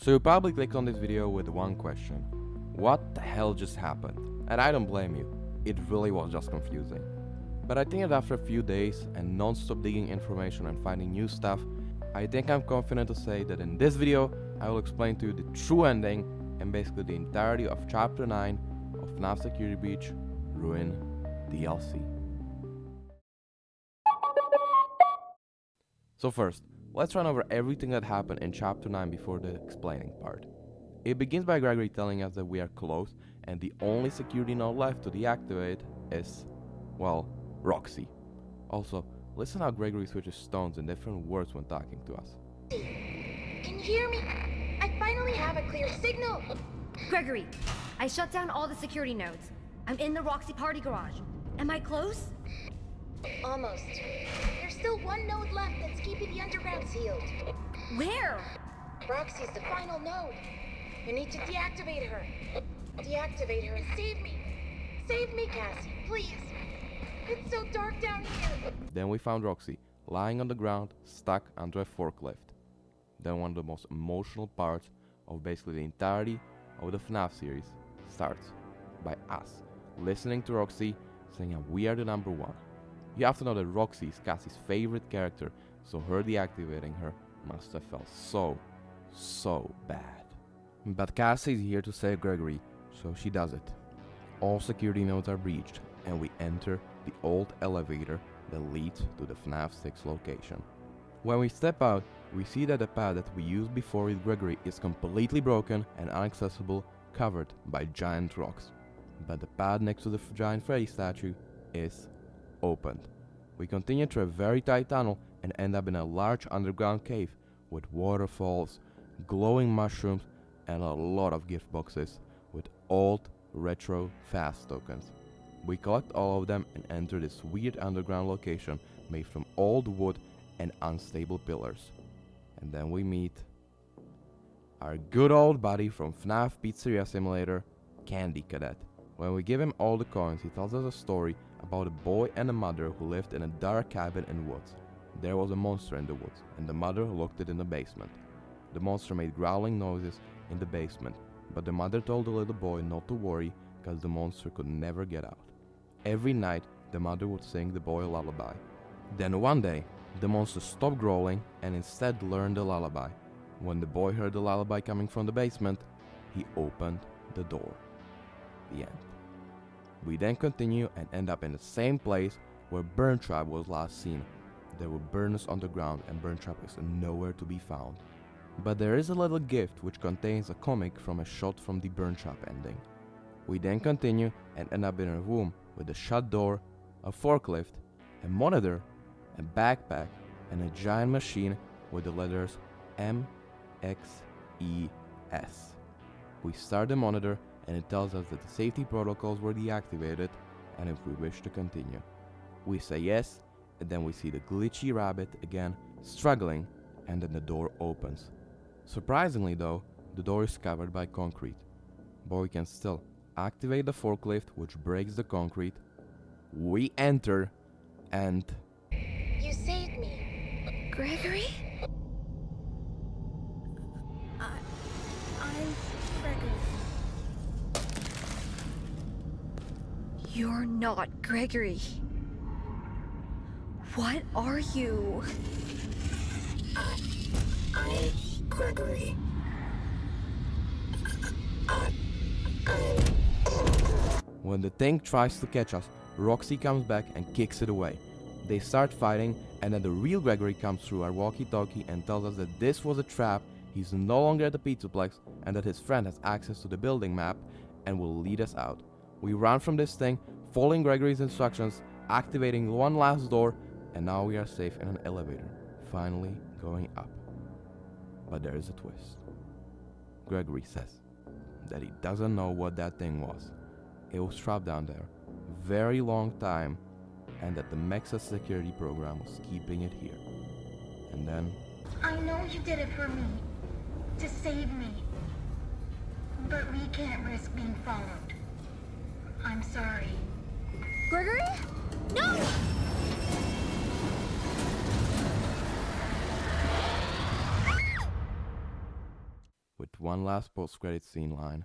So you probably clicked on this video with one question: what the hell just happened? And I don't blame you, it really was just confusing. But I think that after a few days and non-stop digging information and finding new stuff, I think I'm confident to say that in this video I will explain to you the true ending and basically the entirety of Chapter 9 of FNAF Security Breach Ruin DLC. So first, let's run over everything that happened in Chapter 9 before the explaining part. It begins by Gregory telling us that we are close and the only security node left to deactivate is, well, Roxy. Also, listen how Gregory switches tones in different words when talking to us. Can you hear me? I finally have a clear signal! Gregory, I shut down all the security nodes. I'm in the Roxy party garage. Am I close? Almost. There's still one node left that's keeping the underground sealed. Where? Roxy's the final node. You need to deactivate her. Deactivate her and save me. Save me, Cassie, please. It's so dark down here. Then we found Roxy, lying on the ground, stuck under a forklift. Then one of the most emotional parts of basically the entirety of the FNAF series starts by us listening to Roxy saying that we are the number one. You have to know that Roxy is Cassie's favorite character, so her deactivating her must have felt so bad. But Cassie is here to save Gregory, so she does it. All security nodes are breached, and we enter the old elevator that leads to the FNAF 6 location. When we step out, we see that the path that we used before with Gregory is completely broken and inaccessible, covered by giant rocks. But the path next to the giant Freddy statue is opened. We continue through a very tight tunnel and end up in a large underground cave with waterfalls, glowing mushrooms, and a lot of gift boxes with old retro fast tokens. We collect all of them and enter this weird underground location made from old wood and unstable pillars. And then we meet our good old buddy from FNAF Pizzeria Simulator, Candy Cadet. When we give him all the coins, he tells us a story about a boy and a mother who lived in a dark cabin in the woods. There was a monster in the woods, and the mother locked it in the basement. The monster made growling noises in the basement, but the mother told the little boy not to worry because the monster could never get out. Every night, the mother would sing the boy a lullaby. Then one day, the monster stopped growling and instead learned the lullaby. When the boy heard the lullaby coming from the basement, he opened the door. The end. We then continue and end up in the same place where Burn Trap was last seen. There were burners on the ground and Burn Trap is nowhere to be found. But there is a little gift which contains a comic from a shot from the Burn Trap ending. We then continue and end up in a room with a shut door, a forklift, a monitor, a backpack, and a giant machine with the letters MXES. We start the monitor and it tells us that the safety protocols were deactivated and if we wish to continue. We say yes, and then we see the glitchy rabbit again struggling, and then the door opens. Surprisingly though, the door is covered by concrete, but we can still activate the forklift which breaks the concrete. We enter and... You saved me. Gregory? I'm Gregory. You're not Gregory. What are you? I'm Gregory. When the thing tries to catch us, Roxy comes back and kicks it away. They start fighting, and then the real Gregory comes through our walkie-talkie and tells us that this was a trap, he's no longer at the Pizzaplex, and that his friend has access to the building map and will lead us out. We run from this thing, following Gregory's instructions, activating one last door, and now we are safe in an elevator, finally going up. But there is a twist. Gregory says that he doesn't know what that thing was. It was trapped down there very long time, and that the Mexa security program was keeping it here. And then... I know you did it for me. To save me. But we can't risk being followed. I'm sorry. Gregory? No! With with one last post-credit scene line.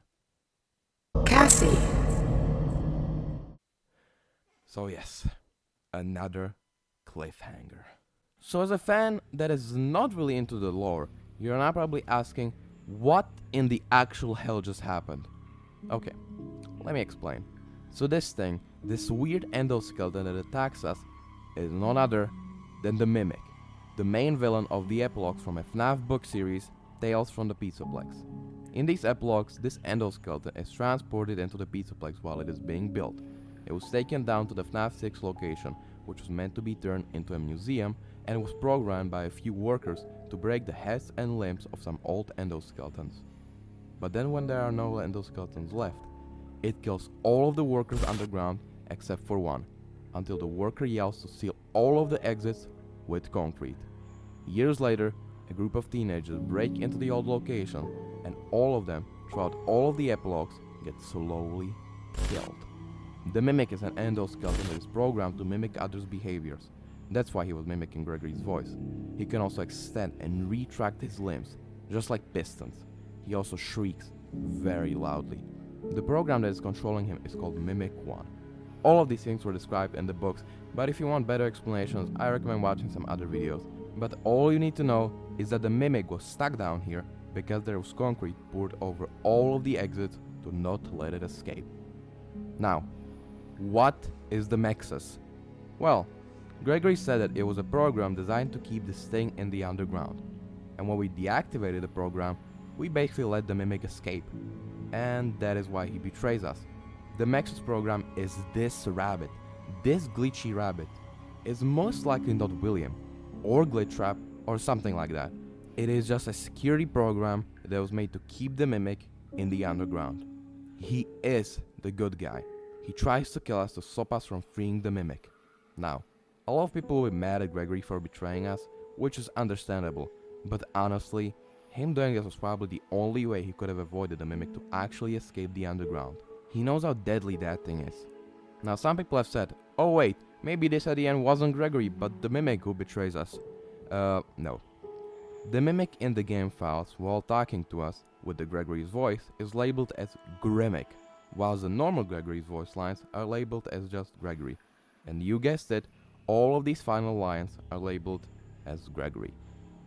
Cassie. So yes, another cliffhanger. So as a fan that is not really into the lore, you're now probably asking, what in the actual hell just happened? Okay, let me explain. So this thing, this weird endoskeleton that attacks us, is none other than the Mimic, the main villain of the epilogues from a FNAF book series, Tales from the Pizzaplex. In these epilogues, this endoskeleton is transported into the Pizzaplex while it is being built. It was taken down to the FNAF 6 location, which was meant to be turned into a museum, and was programmed by a few workers to break the heads and limbs of some old endoskeletons. But then when there are no endoskeletons left, it kills all of the workers underground except for one, until the worker yells to seal all of the exits with concrete. Years later, a group of teenagers break into the old location, and all of them, throughout all of the epilogues, get slowly killed. The Mimic is an endoskeleton that is programmed to mimic others' behaviors. That's why he was mimicking Gregory's voice. He can also extend and retract his limbs, just like pistons. He also shrieks very loudly. The program that is controlling him is called Mimic 1. All of these things were described in the books, but if you want better explanations, I recommend watching some other videos. But all you need to know is that the Mimic was stuck down here because there was concrete poured over all of the exits to not let it escape. Now, what is the Mexus? Well, Gregory said that it was a program designed to keep this thing in the underground. And when we deactivated the program, we basically let the Mimic escape. And that is why he betrays us. The Mexus program is this rabbit. This glitchy rabbit is most likely not William, or Glitchtrap, or something like that. It is just a security program that was made to keep the Mimic in the underground. He is the good guy. He tries to kill us to stop us from freeing the Mimic. Now, a lot of people will be mad at Gregory for betraying us, which is understandable, but honestly, him doing this was probably the only way he could have avoided the Mimic to actually escape the underground. He knows how deadly that thing is. Now some people have said, oh wait, maybe this at the end wasn't Gregory, but the Mimic who betrays us. No. The Mimic in the game files, while talking to us with the Gregory's voice, is labeled as Grimmick, whilst the normal Gregory's voice lines are labeled as just Gregory. And you guessed it, all of these final lines are labeled as Gregory.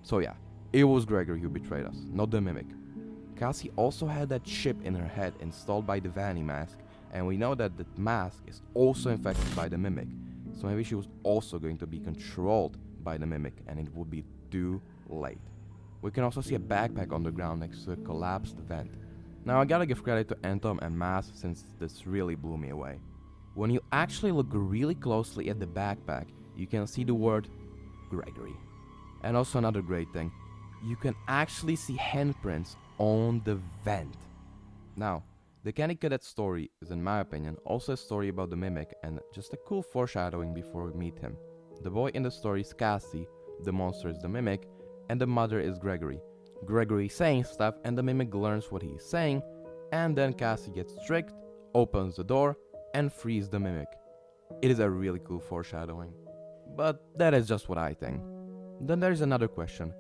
So yeah, it was Gregory who betrayed us, not the Mimic. Cassie also had that chip in her head installed by the Vanny mask, and we know that the mask is also infected by the Mimic, so maybe she was also going to be controlled by the Mimic, and it would be too late. We can also see a backpack on the ground next to a collapsed vent. Now I gotta give credit to Antom and Mas since this really blew me away. When you actually look really closely at the backpack, you can see the word Gregory. And also another great thing, you can actually see handprints on the vent. Now, the Candy Cadet story is, in my opinion, also a story about the Mimic and just a cool foreshadowing before we meet him. The boy in the story is Cassie, the monster is the Mimic, and the mother is Gregory. Gregory is saying stuff and the Mimic learns what he is saying, and then Cassie gets tricked, opens the door, and frees the Mimic. It is a really cool foreshadowing. But that is just what I think. Then there is another question.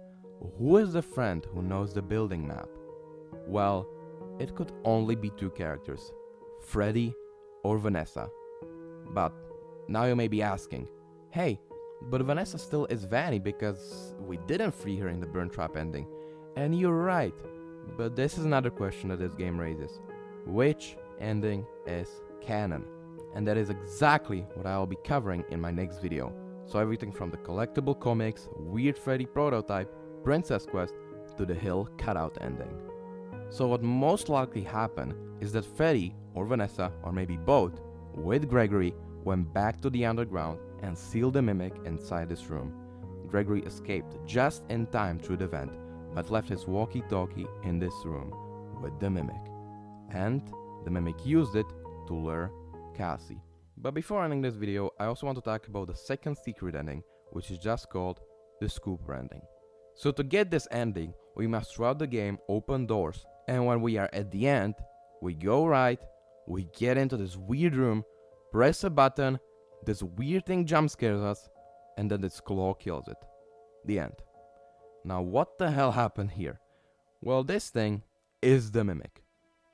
Who is the friend who knows the building map? Well, it could only be two characters, Freddy or Vanessa. But now you may be asking, hey, but Vanessa still is Vanny because we didn't free her in the Burn Trap ending. And you're right, but this is another question that this game raises. Which ending is canon? And that is exactly what I'll be covering in my next video. So everything from the collectible comics, Weird Freddy prototype, Princess Quest, to the Hill cutout ending. So what most likely happened is that Freddy, or Vanessa, or maybe both, with Gregory, went back to the underground and sealed the Mimic inside this room. Gregory escaped just in time through the vent, but left his walkie-talkie in this room with the Mimic. And the Mimic used it to lure Cassie. But before ending this video, I also want to talk about the second secret ending, which is just called the Scooper ending. So to get this ending, we must throughout the game open doors, and when we are at the end, we go right, we get into this weird room, press a button, this weird thing jump scares us, and then this claw kills it. The end. Now what the hell happened here? Well, this thing is the Mimic.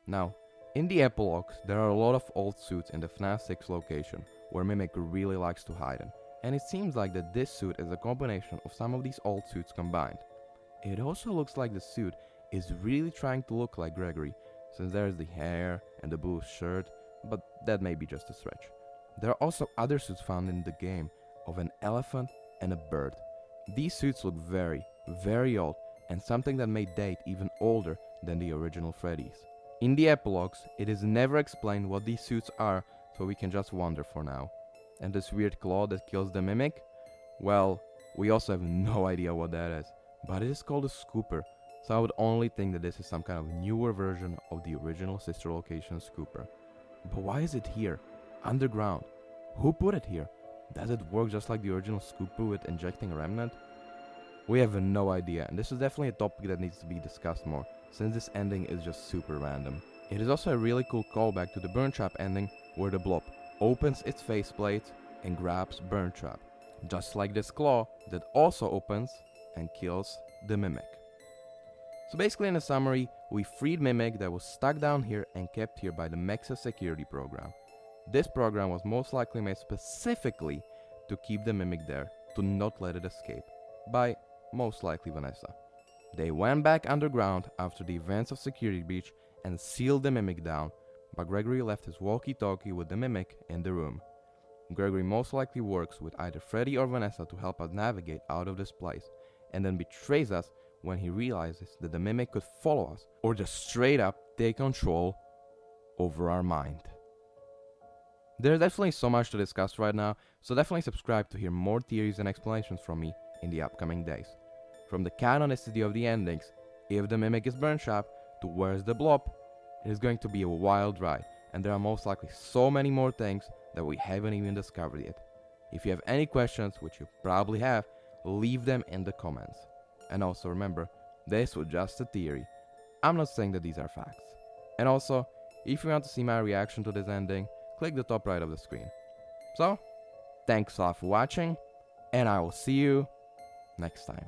Now, in the epilogues, there are a lot of old suits in the FNAF 6 location, where Mimic really likes to hide in, and it seems like that this suit is a combination of some of these old suits combined. It also looks like the suit is really trying to look like Gregory, since there's the hair and the blue shirt, but that may be just a stretch. There are also other suits found in the game of an elephant and a bird. These suits look very, very old, and something that may date even older than the original Freddy's. In the epilogues, it is never explained what these suits are, so we can just wonder for now. And this weird claw that kills the Mimic? Well, we also have no idea what that is, but it is called a Scooper, so I would only think that this is some kind of newer version of the original sister location Scooper. But why is it here? Underground? Who put it here? Does it work just like the original Scooper with injecting a remnant? We have no idea, and this is definitely a topic that needs to be discussed more, since this ending is just super random. It is also a really cool callback to the Burn Trap ending, where the blob opens its faceplate and grabs Burn Trap, just like this claw that also opens and kills the Mimic. So basically, in a summary, we freed Mimic that was stuck down here and kept here by the Mexa security program. This program was most likely made specifically to keep the Mimic there, to not let it escape, by most likely Vanessa. They went back underground after the events of security breach and sealed the Mimic down, but Gregory left his walkie-talkie with the Mimic in the room. Gregory most likely works with either Freddy or Vanessa to help us navigate out of this place, and then betrays us when he realizes that the Mimic could follow us, or just straight up take control over our mind. There's definitely so much to discuss right now, so definitely subscribe to hear more theories and explanations from me in the upcoming days. From the canonicity of the endings, if the Mimic is Burn Trap, to where's the blob, it is going to be a wild ride, and there are most likely so many more things that we haven't even discovered yet. If you have any questions, which you probably have, leave them in the comments. And also remember, this was just a theory. I'm not saying that these are facts. And also, if you want to see my reaction to this ending, click the top right of the screen. So, thanks a lot for watching, and I will see you next time.